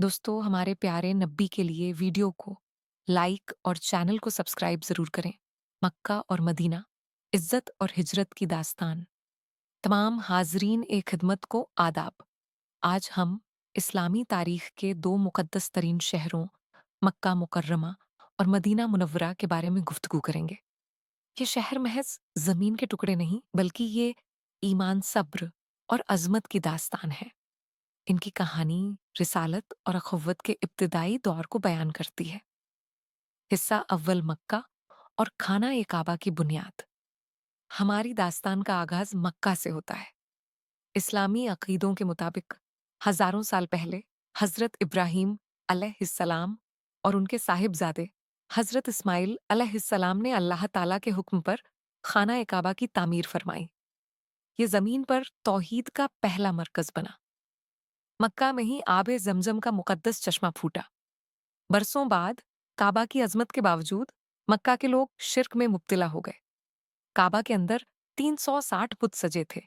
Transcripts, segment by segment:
दोस्तों, हमारे प्यारे नब्बी के लिए वीडियो को लाइक और चैनल को सब्सक्राइब जरूर करें। मक्का और मदीना, इज्जत और हिजरत की दास्तान। तमाम हाजरीन ए खिदमत को आदाब। आज हम इस्लामी तारीख के दो मुकद्दस तरीन शहरों मक्का मुकर्रमा और मदीना मुनव्वरा के बारे में गुफ्तगू करेंगे। ये शहर महज जमीन के टुकड़े नहीं, बल्कि ये ईमान, सब्र और अजमत की दास्तान है। इनकी कहानी रिसालत और अखुव्वत के इब्तिदाई दौर को बयान करती है। हिस्सा अव्वल, मक्का और खाना ए काबा की बुनियाद। हमारी दास्तान का आगाज मक्का से होता है। इस्लामी अकीदों के मुताबिक हजारों साल पहले हजरत इब्राहीम अलैहिस्सलाम और उनके साहिबजादे हजरत इस्माइल अलैहिस्सलाम ने अल्लाह ताला के हुक्म पर खाना ए काबा की तामीर फरमाई। ये जमीन पर तौहीद का पहला मरकज बना। मक्का में ही आबे जमजम का मुकद्दस चश्मा फूटा। बरसों बाद काबा की अजमत के बावजूद मक्का के लोग शिर्क में मुब्तिला हो गए। काबा के अंदर 360 बुत सजे थे,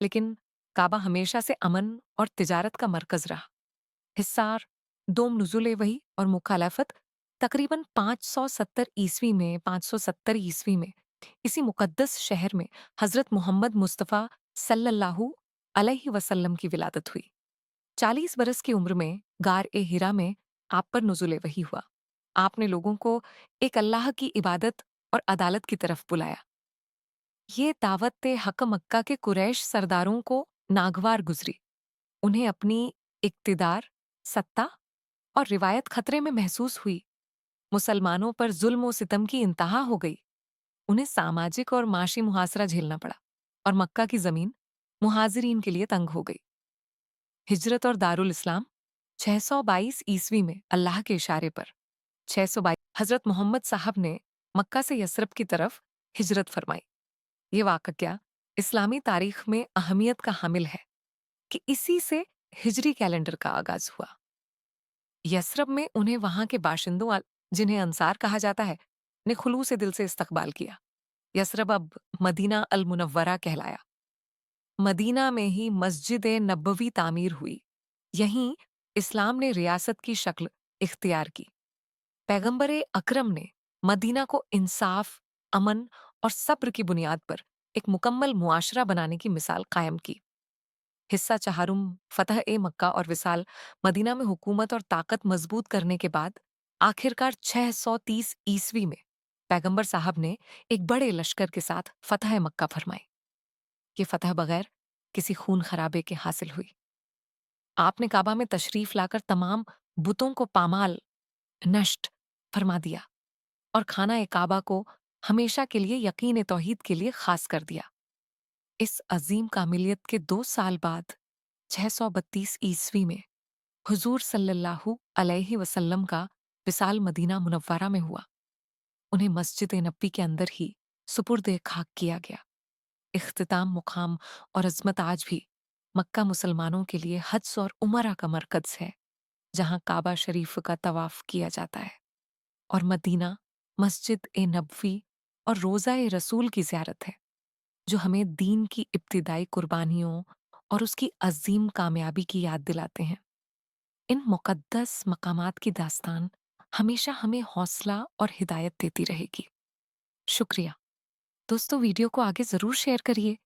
लेकिन काबा हमेशा से अमन और तिजारत का मरकज रहा। हिस्सार, दोम नुजुल वही और मुखालफत तकरीबन 570 ईस्वी में इसी मुकद्दस शहर में हजरत मोहम्मद मुस्तफ़ा सल्लल्लाहु अलैहि वसल्लम की विलादत हुई। 40 बरस की उम्र में गार ए हिरा में आप पर नुज़ुल वही हुआ। आपने लोगों को एक अल्लाह की इबादत और अदालत की तरफ बुलाया। ये दावत हक मक्का के कुरैश सरदारों को नागवार गुजरी। उन्हें अपनी इक्तिदार, सत्ता और रिवायत खतरे में महसूस हुई। मुसलमानों पर जुल्म और सितम की इंतहा हो गई। उन्हें सामाजिक और माशी मुहासरा झेलना पड़ा और मक्का की जमीन मुहाजिरीन के लिए तंग हो गई। हिजरत और दारुल इस्लाम 622 ईस्वी में अल्लाह के इशारे पर 622 हजरत मोहम्मद साहब ने मक्का से यसरब की तरफ हिजरत फरमाई। ये वाकया इस्लामी तारीख में अहमियत का हामिल है कि इसी से हिजरी कैलेंडर का आगाज हुआ। यसरब में उन्हें वहां के बाशिंदों जिन्हें अंसार कहा जाता है, ने खुलूस से दिल से इस्तकबाल किया। यसरब अब मदीना अल मुनव्वरा कहलाया। मदीना में ही मस्जिद नबवी तामीर हुई। यहीं इस्लाम ने रियासत की शक्ल इख्तियार की। पैगंबर अकरम ने मदीना को इंसाफ, अमन और सब्र की बुनियाद पर एक मुकम्मल मुआशरा बनाने की मिसाल कायम की। हिस्सा चहारुम, फतह ए मक्का और विसाल मदीना में हुकूमत और ताकत मजबूत करने के बाद आखिरकार 630 ईस्वी में पैगंबर साहब ने एक बड़े लश्कर के साथ फतह मक्का फरमाई। ये फतह बगैर किसी खून खराबे के हासिल हुई। आपने काबा में तशरीफ लाकर तमाम बुतों को पामाल, नष्ट फरमा दिया और खाना ए काबा को हमेशा के लिए यकीन तौहीद के लिए खास कर दिया। इस अजीम कामिलियत के 2 साल बाद 632 ईस्वी में हुजूर सल्लल्लाहु अलैहि वसल्लम का विसाल मदीना मुनव्वरा में हुआ। उन्हें मस्जिद नबी के अंदर ही सुपुर्द खाक किया गया। इख्तिताम मुकाम और अजमत आज भी मक्का मुसलमानों के लिए हज और उमरा का मरकज है, जहां काबा शरीफ का तवाफ किया जाता है और मदीना मस्जिद ए नबवी और रोज़ा ए रसूल की ज़ियारत है, जो हमें दीन की इब्तिदाई कुर्बानियों और उसकी अजीम कामयाबी की याद दिलाते हैं। इन मुकद्दस मकामात की दास्तान हमेशा हमें हौसला और हिदायत देती रहेगी। शुक्रिया। दोस्तों, वीडियो को आगे ज़रूर शेयर करिए